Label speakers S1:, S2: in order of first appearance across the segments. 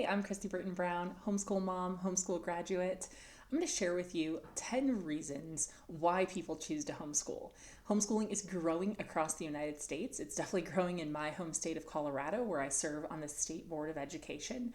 S1: I'm Kristi Burton Brown, homeschool mom, homeschool graduate. I'm going to share with you 10 reasons why people choose to homeschool. Homeschooling is growing across the United States. It's definitely growing in my home state of Colorado, where I serve on the State Board of Education.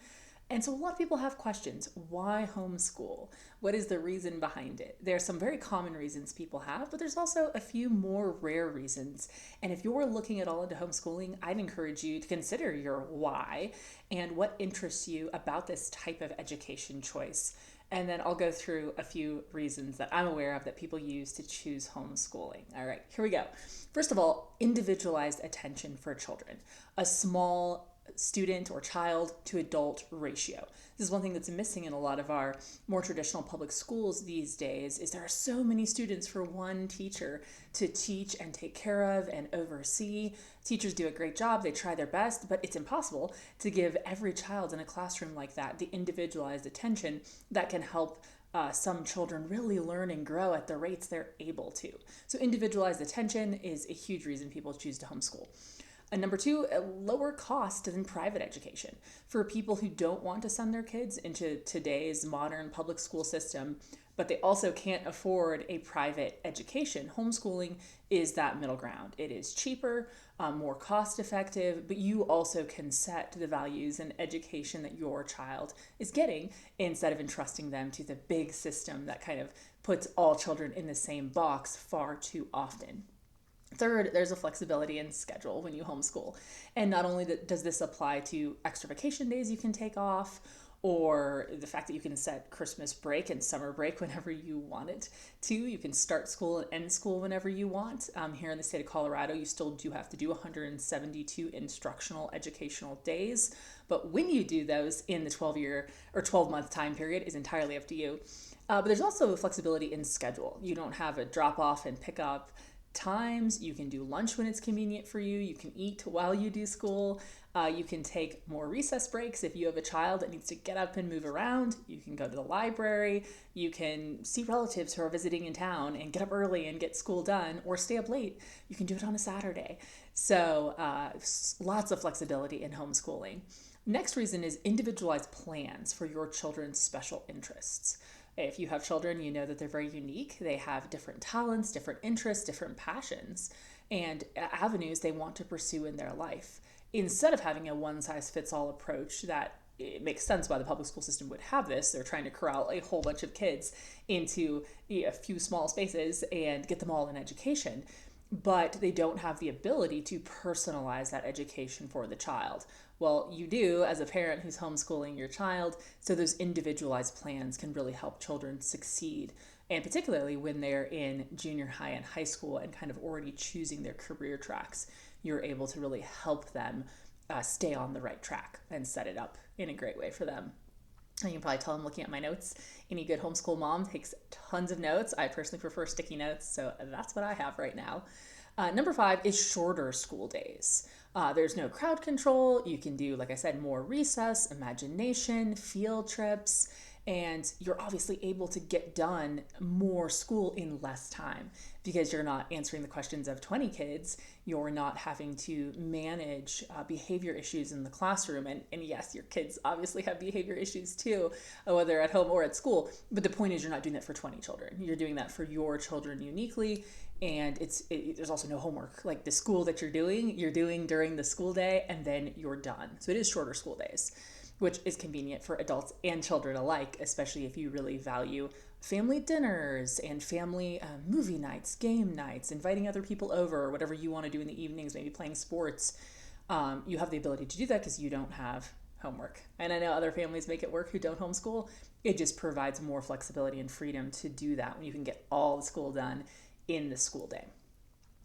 S1: And so a lot of people have questions. Why homeschool? What is the reason behind it? There are some very common reasons people have, but there's also a few more rare reasons. And if you're looking at all into homeschooling, I'd encourage you to consider your why and what interests you about this type of education choice. And then I'll go through a few reasons that I'm aware of that people use to choose homeschooling. All right, here we go. First of all, individualized attention for children. A small student or child to adult ratio. This is one thing that's missing in a lot of our more traditional public schools these days is there are so many students for one teacher to teach and take care of and oversee. Teachers do a great job, they try their best, but it's impossible to give every child in a classroom like that the individualized attention that can help some children really learn and grow at the rates they're able to. So individualized attention is a huge reason people choose to homeschool. And number two, a lower cost than private education. For people who don't want to send their kids into today's modern public school system, but they also can't afford a private education, homeschooling is that middle ground. It is cheaper, more cost effective, but you also can set the values and education that your child is getting instead of entrusting them to the big system that kind of puts all children in the same box far too often. Third, there's a flexibility in schedule when you homeschool. And not only does this apply to extra vacation days you can take off, or the fact that you can set Christmas break and summer break whenever you want it to. You can start school and end school whenever you want. Here in the state of Colorado, you still do have to do 172 instructional educational days. But when you do those in the 12-year or 12-month time period is entirely up to you. But there's also flexibility in schedule. You don't have a drop off and pick up times. You can do lunch when it's convenient for you. You can eat while you do school. You can take more recess breaks if you have a child that needs to get up and move around. You can go to the library. You can see relatives who are visiting in town and get up early and get school done, or stay up late. You can do it on a Saturday. So lots of flexibility in homeschooling. Next reason is individualized plans for your children's special interests. If you have children, you know that they're very unique. They have different talents, different interests, different passions, and avenues they want to pursue in their life. Instead of having a one-size-fits-all approach that it makes sense why the public school system would have this. They're trying to corral a whole bunch of kids into a few small spaces and get them all an education. But they don't have the ability to personalize that education for the child. Well, you do as a parent who's homeschooling your child, so those individualized plans can really help children succeed. And particularly when they're in junior high and high school and kind of already choosing their career tracks, you're able to really help them stay on the right track and set it up in a great way for them. And you can probably tell I'm looking at my notes. Any good homeschool mom takes tons of notes. I personally prefer sticky notes, so that's what I have right now. Number 5 is shorter school days. There's no crowd control. You can do, like I said, more recess, imagination, field trips, and you're obviously able to get done more school in less time because you're not answering the questions of 20 kids. You're not having to manage behavior issues in the classroom. And yes, your kids obviously have behavior issues too, whether at home or at school. But the point is you're not doing that for 20 children. You're doing that for your children uniquely. And there's also no homework. Like the school that you're doing during the school day, and then you're done. So it is shorter school days, which is convenient for adults and children alike, especially if you really value family dinners and family movie nights, game nights, inviting other people over, whatever you want to do in the evenings, maybe playing sports. You have the ability to do that because you don't have homework. And I know other families make it work who don't homeschool. It just provides more flexibility and freedom to do that when you can get all the school done in the school day.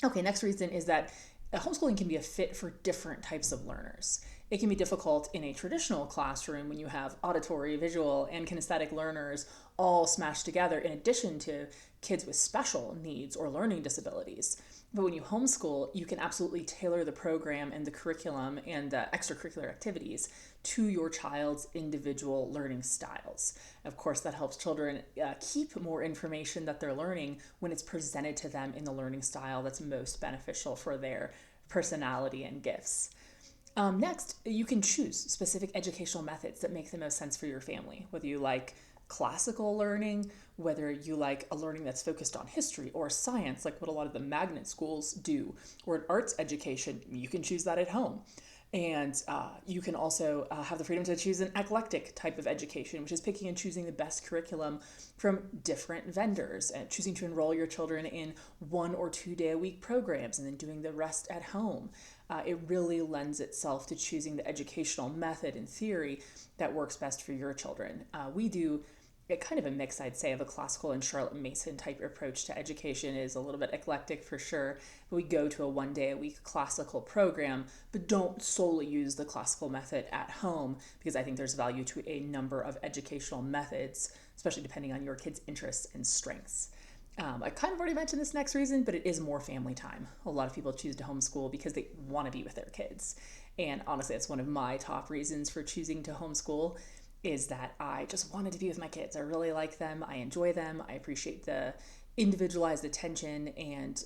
S1: Okay, next reason is that homeschooling can be a fit for different types of learners. It can be difficult in a traditional classroom when you have auditory, visual, and kinesthetic learners all smashed together in addition to kids with special needs or learning disabilities. But when you homeschool, you can absolutely tailor the program and the curriculum and the extracurricular activities to your child's individual learning styles. Of course, that helps children keep more information that they're learning when it's presented to them in the learning style that's most beneficial for their personality and gifts. Next, you can choose specific educational methods that make the most sense for your family, whether you like classical learning, whether you like a learning that's focused on history or science, like what a lot of the magnet schools do, or an arts education, you can choose that at home. And you can also have the freedom to choose an eclectic type of education, which is picking and choosing the best curriculum from different vendors and choosing to enroll your children in 1 or 2 day a week programs and then doing the rest at home. It really lends itself to choosing the educational method and theory that works best for your children. We do kind of a mix, I'd say, of a classical and Charlotte Mason type approach to education. Is a little bit eclectic for sure. We go to a 1 day a week classical program, but don't solely use the classical method at home because I think there's value to a number of educational methods, especially depending on your kids' interests and strengths. I kind of already mentioned this next reason, but it is more family time. A lot of people choose to homeschool because they want to be with their kids. And honestly, that's one of my top reasons for choosing to homeschool is that I just wanted to be with my kids. I really like them. I enjoy them. I appreciate the individualized attention and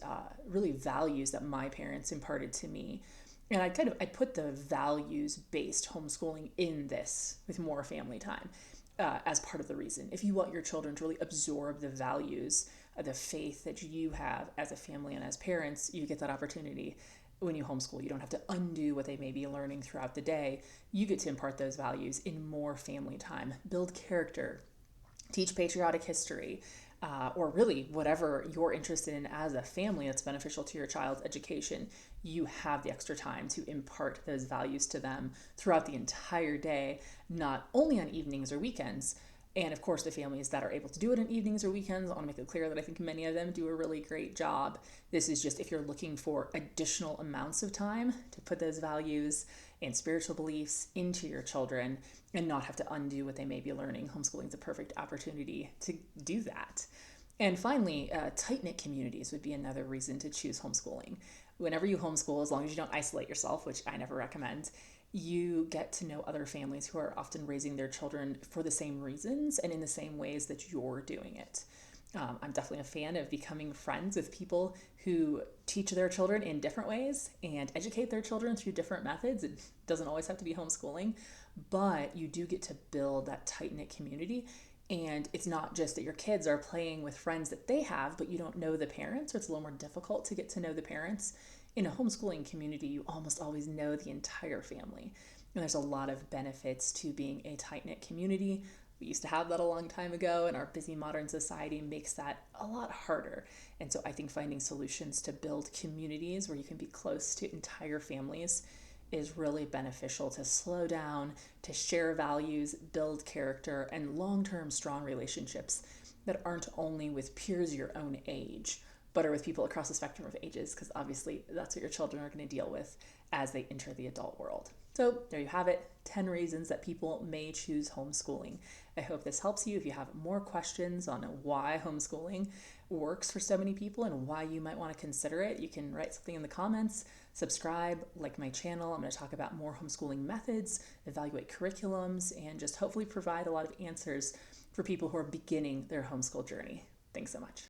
S1: really values that my parents imparted to me. And I put the values based homeschooling in this with more family time as part of the reason. If you want your children to really absorb the values, the faith that you have as a family and as parents, you get that opportunity when you homeschool. You don't have to undo what they may be learning throughout the day. You get to impart those values in more family time, build character, teach patriotic history, or really whatever you're interested in as a family that's beneficial to your child's education. You have the extra time to impart those values to them throughout the entire day, not only on evenings or weekends. And of course, the families that are able to do it on evenings or weekends, I want to make it clear that I think many of them do a really great job. This is just if you're looking for additional amounts of time to put those values and spiritual beliefs into your children and not have to undo what they may be learning. Homeschooling is a perfect opportunity to do that. And finally, tight knit communities would be another reason to choose homeschooling. Whenever you homeschool, as long as you don't isolate yourself, which I never recommend, you get to know other families who are often raising their children for the same reasons and in the same ways that you're doing it. I'm definitely a fan of becoming friends with people who teach their children in different ways and educate their children through different methods. It doesn't always have to be homeschooling, but you do get to build that tight knit community. And it's not just that your kids are playing with friends that they have, but you don't know the parents, or it's a little more difficult to get to know the parents. In a homeschooling community, you almost always know the entire family. And there's a lot of benefits to being a tight knit community. We used to have that a long time ago, and our busy modern society makes that a lot harder. And so I think finding solutions to build communities where you can be close to entire families is really beneficial to slow down, to share values, build character, and long term strong relationships that aren't only with peers your own age, but are with people across the spectrum of ages, because obviously that's what your children are going to deal with as they enter the adult world. So there you have it, 10 reasons that people may choose homeschooling. I hope this helps you. If you have more questions on why homeschooling works for so many people and why you might want to consider it, you can write something in the comments, subscribe, like my channel. I'm going to talk about more homeschooling methods, evaluate curriculums, and just hopefully provide a lot of answers for people who are beginning their homeschool journey. Thanks so much.